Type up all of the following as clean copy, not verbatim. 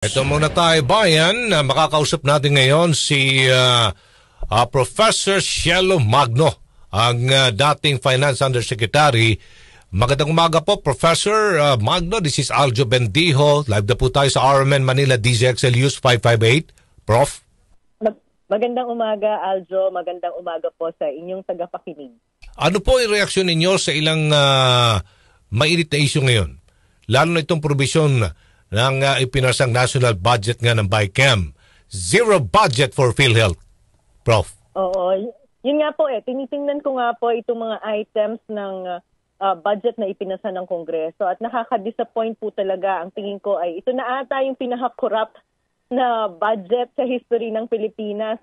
Ito muna tayo, bayan. Makakausap natin ngayon si Professor Cielo Magno, ang dating Finance Undersecretary. Magandang umaga po, Professor Magno. This is Aljo Bendijo. Live na po tayo sa RMN Manila DZXL 558. Prof? Magandang umaga, Aljo. Magandang umaga po sa inyong tagapakinig. Ano po yung reaksyon ninyo sa ilang mainit na issue ngayon? Lalo na itong probisyon ng ipinasang national budget nga ng BICAM. Zero budget for PhilHealth. Prof. Oo. Yun nga po tinitingnan ko nga po itong mga items ng budget na ipinasa ng Kongreso at nakaka-disappoint po talaga. Ang tingin ko ay ito na ata yung pinaka-corrupt na budget sa history ng Pilipinas.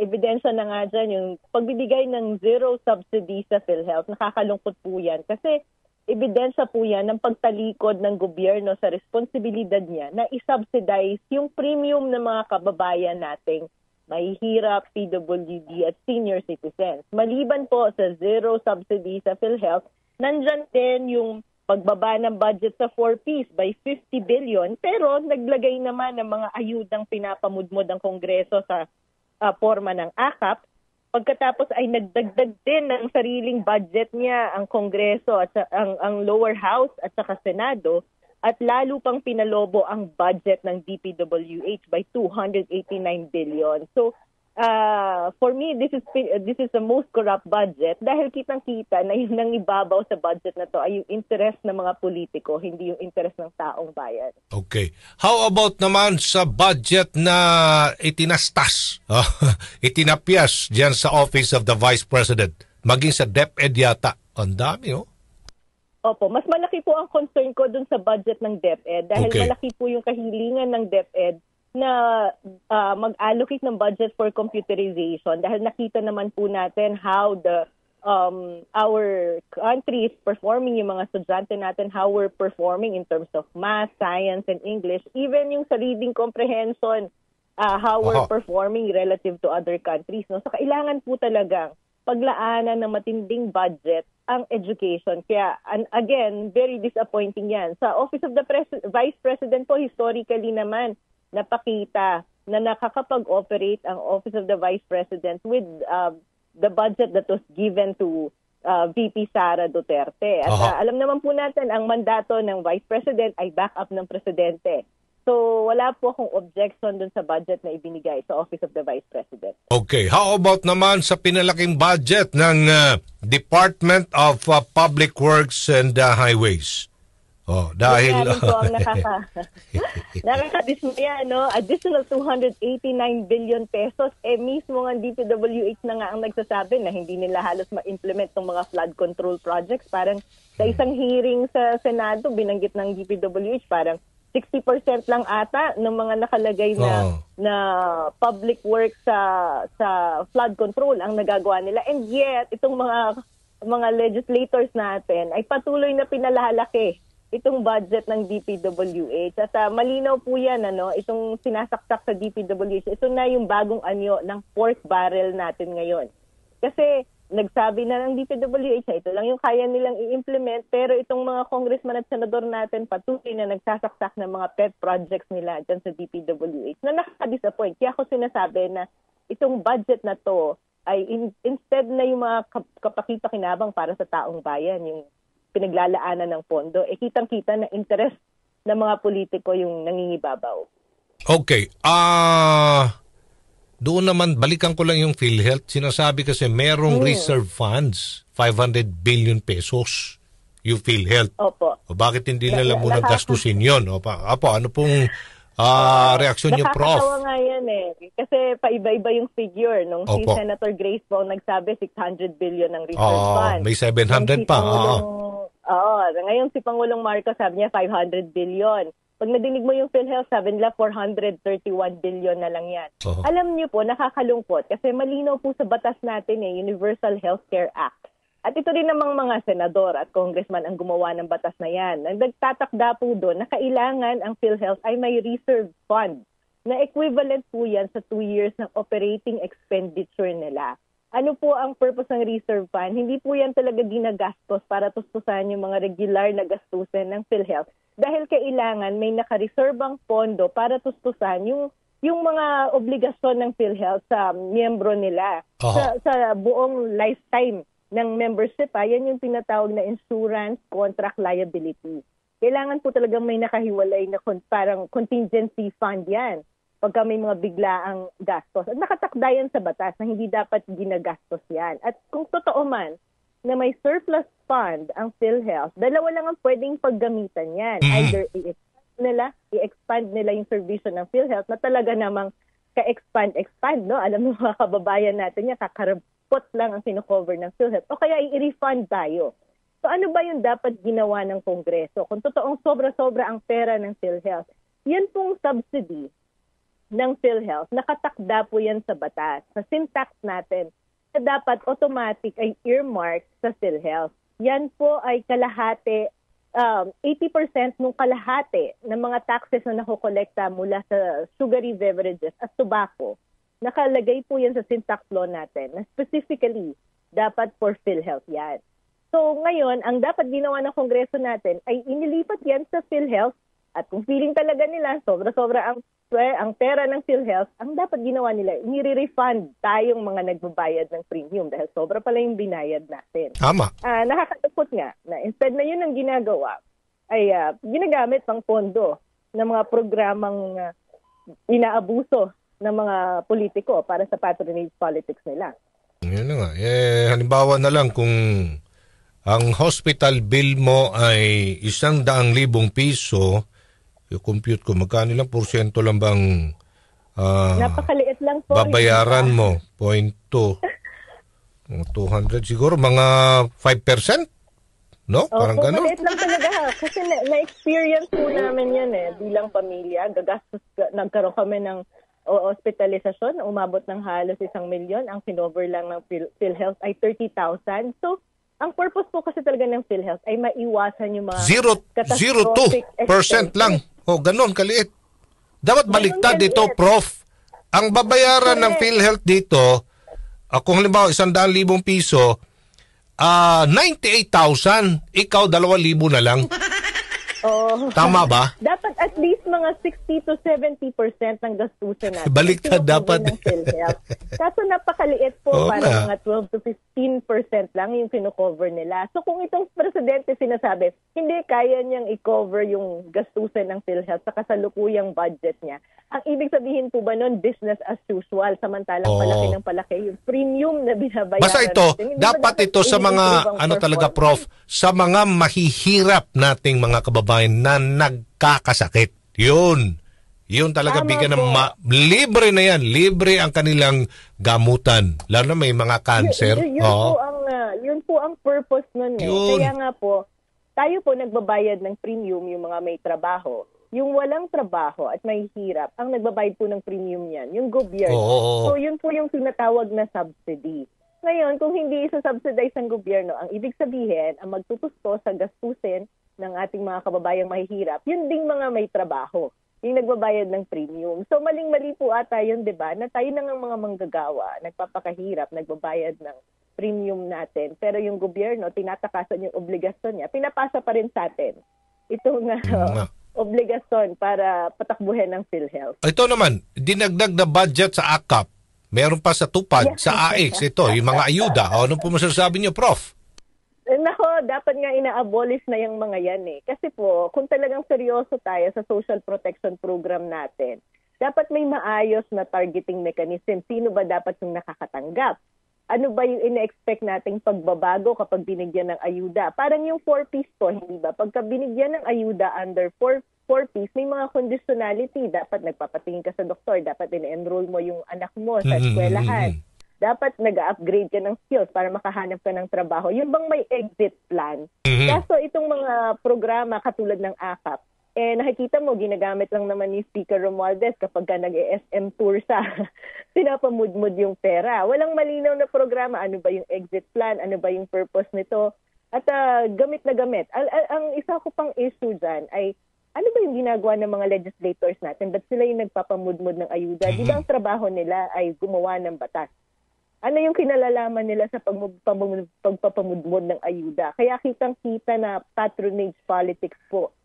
Ebidensya na nga dyan yung pagbibigay ng zero subsidy sa PhilHealth. Nakakalungkot po yan kasi ebidensya po yan ng pagtalikod ng gobyerno sa responsibilidad niya na isubsidize yung premium ng mga kababayan nating mahihirap, PWD at senior citizens. Maliban po sa zero subsidy sa PhilHealth, nandyan din yung pagbaba ng budget sa 4Ps by 50 billion pero naglagay naman ng mga ayudang pinapamudmod ang Kongreso sa forma ng AKAP. Pagkatapos ay nagdagdag din ng sariling budget niya ang Kongreso at ang lower house at saka Senado at lalo pang pinalobo ang budget ng DPWH by 289 billion. So for me this is the most corrupt budget dahil kitang-kita na yung nangibabaw sa budget na to ay yung interest ng mga politiko, hindi yung interest ng taong bayan. Okay. How about naman sa budget na itinastas, itinapyas diyan sa Office of the Vice President, maging sa DepEd yata? Ang dami, Opo, mas malaki po ang concern ko dun sa budget ng DepEd dahil Okay. malaki po yung kahilingan ng DepEd na mag-allocate ng budget for computerization dahil nakita naman po natin how our country is performing, yung mga estudyante natin, how we're performing in terms of math, science, and English, even yung sa reading comprehension, how we're performing relative to other countries. So kailangan po talagang paglaanan ng matinding budget ang education. Kaya, again, very disappointing yan. Sa Office of the Vice President po, historically naman, napakita na nakakapag-operate ang Office of the Vice President with the budget that was given to VP Sara Duterte. At alam naman po natin, ang mandato ng Vice President ay backup ng Presidente. So wala po akong objection dun sa budget na ibinigay sa Office of the Vice President. Okay. How about naman sa pinalaking budget ng Department of Public Works and Highways? Dahil po ang nakakadismaya, additional 289 billion pesos. Mismo ang DPWH na nga ang nagsasabi na hindi nila halos ma-implement ng mga flood control projects. Parang sa isang hearing sa Senado, binanggit ng DPWH, parang 60% lang ata ng mga nakalagay na public works sa flood control ang nagagawa nila. And yet, itong mga legislators natin ay patuloy na pinalalaki itong budget ng DPWH. At malinaw po yan, itong sinasaksak sa DPWH, ito na yung bagong anyo ng pork barrel natin ngayon. Kasi nagsabi na ng DPWH na ito lang yung kaya nilang i-implement, pero itong mga congressman at senador natin patuloy na nagsasaksak ng mga pet projects nila dyan sa DPWH na nakaka-disappoint. Kaya ako sinasabi na itong budget na to ay instead na yung mga kapakita-kinabang para sa taong bayan, yung pinaglalaanan ng pondo, kitang-kita na interest ng mga politiko yung nangingibabaw. Okay. Doon naman, balikan ko lang yung PhilHealth. Sinasabi kasi merong reserve funds, 500 billion pesos, yung PhilHealth. Opo. O bakit hindi nila munang gastusin yun? Apo, ano pong reaksyon niyo, Prof? Nakakatawa nga yan Kasi paiba-iba yung figure. Nung si Senator Grace Poe nagsabi 600 billion ng reserve fund. May 700 pa. Ngayon si Pangulong Marcos sabi niya 500 billion. Pag nadinig mo yung PhilHealth, sabi nila 431 billion na lang yan. Alam niyo po, nakakalungkot kasi malinaw po sa batas natin Universal Healthcare Act. At ito rin namang mga senador at congressman ang gumawa ng batas na yan. Nagtatakda po doon na kailangan ang PhilHealth ay may reserve fund na equivalent po yan sa 2 years ng operating expenditure nila. Ano po ang purpose ng reserve fund? Hindi po yan talaga ginagastos para tustusan yung mga regular na gastusin ng PhilHealth. dahil kailangan may nakareserbang pondo para tustusan yung mga obligasyon ng PhilHealth sa miyembro nila sa buong lifetime ng membership. Yan yung tinatawag na insurance contract liability. Kailangan po talagang may nakahiwalay na parang contingency fund yan pagka may mga biglaang gastos. At nakatakda yan sa batas na hindi dapat ginagastos yan. At kung totoo man na may surplus fund ang PhilHealth, dalawa lang ang pwedeng paggamitan yan. Either i-expand nila yung servisyo ng PhilHealth na talaga namang ka-expand, no? Alam mo mga kababayan natin yan, kakarapot lang ang sino-cover ng PhilHealth. O kaya i-refund tayo. So ano ba yung dapat ginawa ng Kongreso? Kung totoong sobra-sobra ang pera ng PhilHealth, yan pong subsidy ng PhilHealth, nakatakda po yan sa batas, sa syntax natin, na dapat automatic ay earmark sa PhilHealth. Yan po ay kalahati, 80% ng kalahati ng mga taxes na nakokolekta mula sa sugary beverages at tobacco. Nakalagay po yan sa syntax law natin na specifically dapat for PhilHealth yan. So ngayon, ang dapat ginawa ng Kongreso natin ay inilipat yan sa PhilHealth at kung feeling talaga nila sobra-sobra ang pera ng PhilHealth, ang dapat ginawa nila, nire-refund tayong mga nagbabayad ng premium dahil sobra pala yung binayad natin. Tama. Nakakatakot nga na instead na yun ang ginagawa, ay ginagamit pang pondo ng mga programang inaabuso ng mga politiko para sa patronage politics nila. Yun na nga. Halimbawa na lang kung ang hospital bill mo ay 100,000 piso, i-compute ko, magkano lang porsyento lang bang napakaliit lang po. Babayaran mo, 0.2. 200 siguro, mga 5%? No? Parang gano'n. Maliit lang talaga ha. Kasi na-experience po namin yan bilang pamilya. Nagkaroon kami ng hospitalisasyon, umabot ng halos 1 milyon. Ang kinover lang ng PhilHealth ay 30,000. So, ang purpose po kasi talaga ng PhilHealth ay maiwasan yung mga 0.02% lang. Ganon kaliit. Dapat baliktad dito, Prof. Ang babayaran ng PhilHealth dito, kung halimbawa 100,000 piso, 98,000, ikaw 2,000 na lang. Tama ba? Dapat at least mga 60 to 70% ng gastusin natin. Baliktad dapat. Kaso napakaliit po, parang mga 12 to 15% lang yung kino-cover nila. So kung itong presidente sinasabi, hindi kaya niyang i-cover yung gastusin ng PhilHealth sa kasalukuyang budget niya, ang ibig sabihin po ba nun, business as usual, samantalang palaki ng palaki yung premium na binabayaran. Basta ito, dapat ito sa mga, talaga Prof, sa mga mahihirap nating mga kababayan na nagkakasakit. Yun talaga bigyan ng libre na yan. Libre ang kanilang gamutan. Lalo na may mga cancer. Yun po ang purpose nun. Kaya nga po, tayo po nagbabayad ng premium yung mga may trabaho. Yung walang trabaho at may hirap, ang nagbabayad po ng premium yan, yung gobyerno. So yun po yung tinatawag na subsidy. Ngayon, kung hindi isa-subsidize ng gobyerno, ang ibig sabihin, ang magtutusto sa gastusin ng ating mga kababayang mahihirap, yun ding mga may trabaho, yung nagbabayad ng premium. So maling-mali po ata yun, di ba? Na tayo na ng mga manggagawa, nagpapakahirap, nagbabayad ng premium natin. Pero yung gobyerno, tinatakasan yung obligasyon niya, pinapasa pa rin sa atin. Itong obligasyon para patakbuhin ng PhilHealth. Ito naman, dinagdag na budget sa AKAP. Meron pa sa TUPAD, sa AIX, ito, yung mga ayuda. Ano po masasabi niyo, Prof? Nako, dapat nga ina-abolish na yung mga yan Kasi po, kung talagang seryoso tayo sa social protection program natin, dapat may maayos na targeting mechanism. Sino ba dapat yung nakakatanggap? Ano ba yung ina-expect nating pagbabago kapag binigyan ng ayuda? Parang yung 4Ps po, hindi ba? Pagka binigyan ng ayuda under 4Ps, may mga conditionality. Dapat nagpapatingin ka sa doktor, dapat in-enroll mo yung anak mo sa eskwelahan. Dapat nag-upgrade ka ng skills para makahanap ka ng trabaho. Yung bang may exit plan? Kaso itong mga programa katulad ng AKAP, nakikita mo, ginagamit lang naman ni Speaker Romualdez kapag ka nag-SM tour sa pinapamudmud yung pera. Walang malinaw na programa. Ano ba yung exit plan? Ano ba yung purpose nito? At gamit na gamit. Ang isa ko pang issue dyan ay, ano ba yung ginagawa ng mga legislators natin? Ba't sila yung nagpapamudmud ng ayuda? Di ba ang trabaho nila ay gumawa ng batas? Ano yung kinalalaman nila sa pagpapamudmud ng ayuda? Kaya kitang-kita na patronage politics po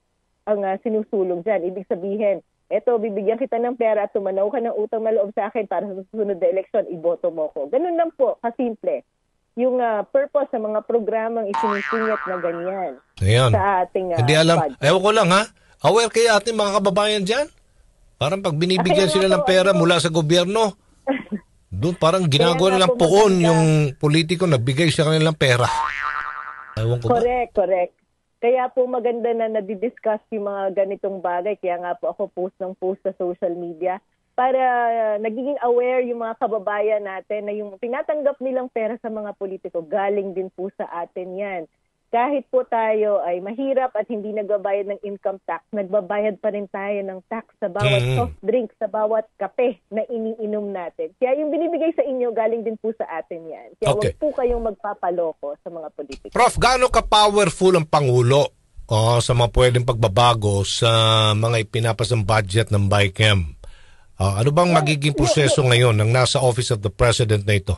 ang sinusulong dyan. Ibig sabihin, eto, bibigyan kita ng pera at tumanaw ka ng utang na loob sa akin para sa susunod na eleksyon, iboto mo ko. Ganun lang po, kasimple. Yung purpose sa mga programang isinisinyat na ganyan sa ating Hindi alam. budget. Ewan ko lang ha. Aware kaya ating mga kababayan dyan? Parang pag binibigyan sila ng pera mula sa gobyerno, doon parang ginagawa nilang poon yung politiko nagbigay sa kanilang pera. Ewan ko ba? Correct. Kaya po maganda na nadidiscuss yung mga ganitong bagay. Kaya nga po ako post sa social media para nagiging aware yung mga kababayan natin na yung tinatanggap nilang pera sa mga politiko, galing din po sa atin yan. Kahit po tayo ay mahirap at hindi nagbabayad ng income tax, nagbabayad pa rin tayo ng tax sa bawat soft drink, sa bawat kape na iniinom natin. Kaya yung binibigay sa inyo, galing din po sa atin yan. Kaya Huwag po kayong magpapaloko sa mga politiko. Prof, gaano ka-powerful ang Pangulo sa mga pwedeng pagbabago sa mga ipinapasang budget ng BICAM? Ano bang magiging proseso ngayon ng nasa Office of the President na ito?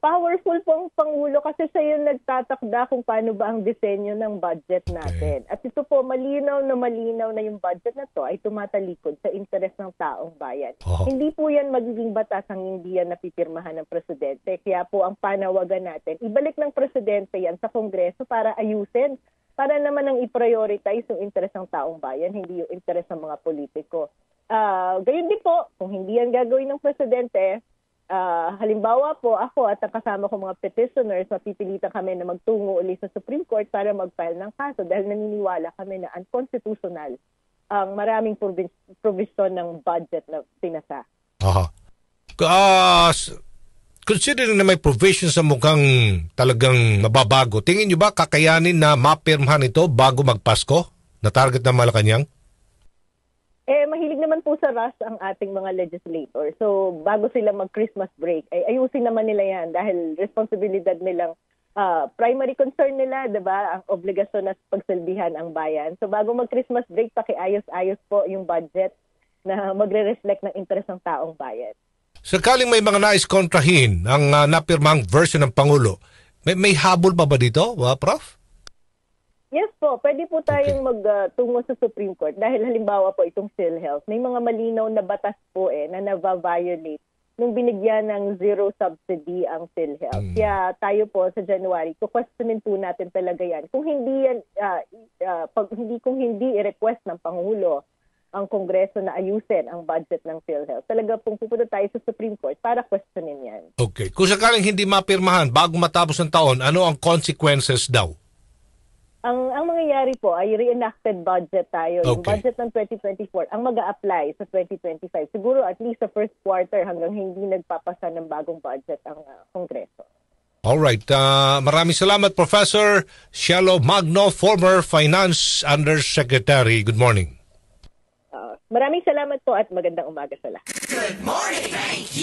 Powerful po ang Pangulo kasi siya yung nagtatakda kung paano ba ang disenyo ng budget natin. At ito po, malinaw na yung budget na to ay tumatalikod sa interes ng taong bayan. Hindi po yan magiging batas ang hindi yan napipirmahan ng Presidente. Kaya po ang panawagan natin, ibalik ng Presidente yan sa Kongreso para ayusin. Para naman ang i-prioritize yung interes ng taong bayan, hindi yung interes ng mga politiko. Gayon din po, kung hindi yan gagawin ng Presidente, halimbawa po ako at ang kasama ko mga petitioners, mapipilitan kami na magtungo ulit sa Supreme Court para mag-file ng kaso dahil naniniwala kami na unconstitutional ang maraming provision ng budget na pinasa. Considering na may provisions sa mukhang talagang mababago, tingin nyo ba kakayanin na mapirmahan ito bago magpasko na target ng Malacanang? Mahilig naman po sa rush ang ating mga legislators. So, bago sila mag-Christmas break, ay ayusin naman nila yan dahil responsibilidad nilang primary concern nila, diba? Ang obligasyon na pagsilbihan ang bayan. So, bago mag-Christmas break, pakiayos-ayos po yung budget na magre-reflect ng interes ng taong bayan. Sakaling may mga nais kontrahin ang napirmang version ng Pangulo, may habol pa ba dito, Prof? Yes po, pwede po tayong magtungo sa Supreme Court dahil halimbawa po itong PhilHealth. May mga malinaw na batas po na nava-violate nung binigyan ng zero subsidy ang PhilHealth. Kaya tayo po sa January, questionin po natin talaga yan. Kung hindi yan, kung hindi i-request ng Pangulo ang Kongreso na ayusin ang budget ng PhilHealth, talaga pong pupunta tayo sa Supreme Court para questionin yan. Okay. Kung sakaling hindi mapirmahan bago matapos ang taon, ano ang consequences daw? Ang mangyayari po ay reenacted budget tayo. Yung budget ng 2024 ang mag-a-apply sa 2025. Siguro at least sa first quarter hanggang hindi nagpapasa ng bagong budget ang Kongreso. Alright. Maraming salamat, Professor Shelo Magno, former Finance Undersecretary. Good morning. Maraming salamat po at magandang umaga sa lahat. Good morning. Thank you.